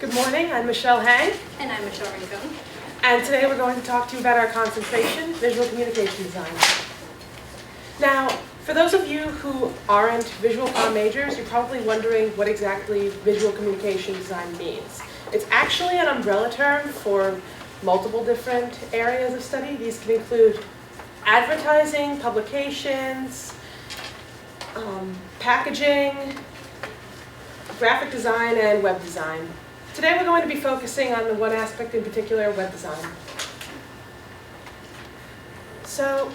Good morning, I'm Michelle Hang, And I'm Michelle Rincon. and today we're going to talk to you about our concentration, visual communication design. Now, for those of you who aren't visual comm majors, you're probably wondering what exactly visual communication design means. It's actually an umbrella term for multiple different areas of study. These can include advertising, publications, packaging, graphic design, and web design. Today we're going to be focusing on the one aspect in particular, web design. So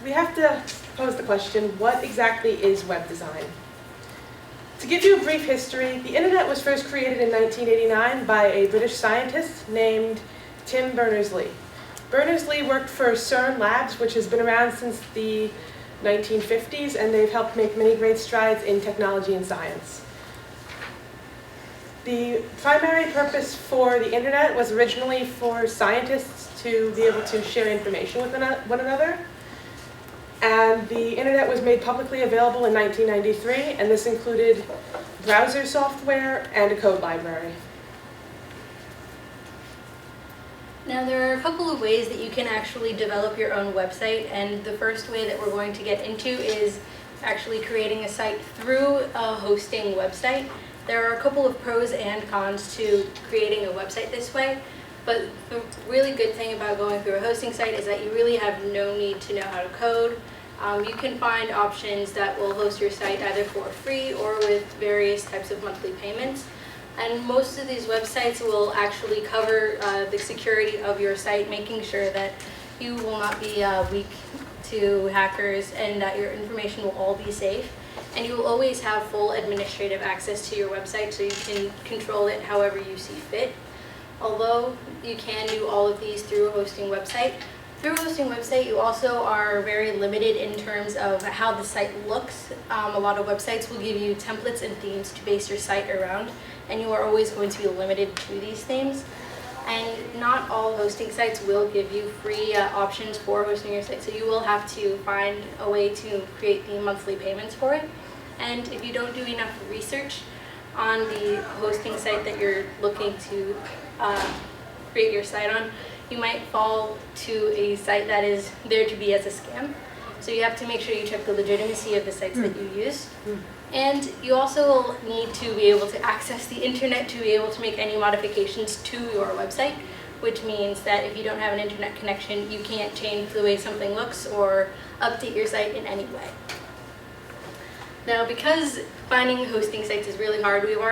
we have to pose the question, what exactly is web design? To give you a brief history, the internet was first created in 1989 by a British scientist named Tim Berners-Lee. Berners-Lee worked for CERN Labs, which has been around since the 1950s, and they've helped make many great strides in technology and science. The primary purpose for the internet was originally for scientists to be able to share information with one another. And the internet was made publicly available in 1993, and this included browser software and a code library. Now there are a couple of ways that you can actually develop your own website, and the first way that we're going to get into is actually creating a site through a hosting website. There are a couple of pros and cons to creating a website this way, but the really good thing about going through a hosting site is that you really have no need to know how to code. You can find options that will host your site either for free or with various types of monthly payments. And most of these websites will actually cover the security of your site, making sure that you will not be weak to hackers and that your information will all be safe. And you will always have full administrative access to your website, so you can control it however you see fit. Although you can do all of these through a hosting website, you also are very limited in terms of how the site looks. A lot of websites will give you templates and themes to base your site around, and you are always going to be limited to these themes. And not all hosting sites will give you free options for hosting your site, so you will have to find a way to create the monthly payments for it. And if you don't do enough research on the hosting site that you're looking to create your site on, you might fall to a site that is there to be as a scam. So you have to make sure you check the legitimacy of the sites that you use. And you also need to be able to access the internet to be able to make any modifications to your website, which means that if you don't have an internet connection, you can't change the way something looks or update your site in any way. Now, because finding hosting sites is really hard, we've already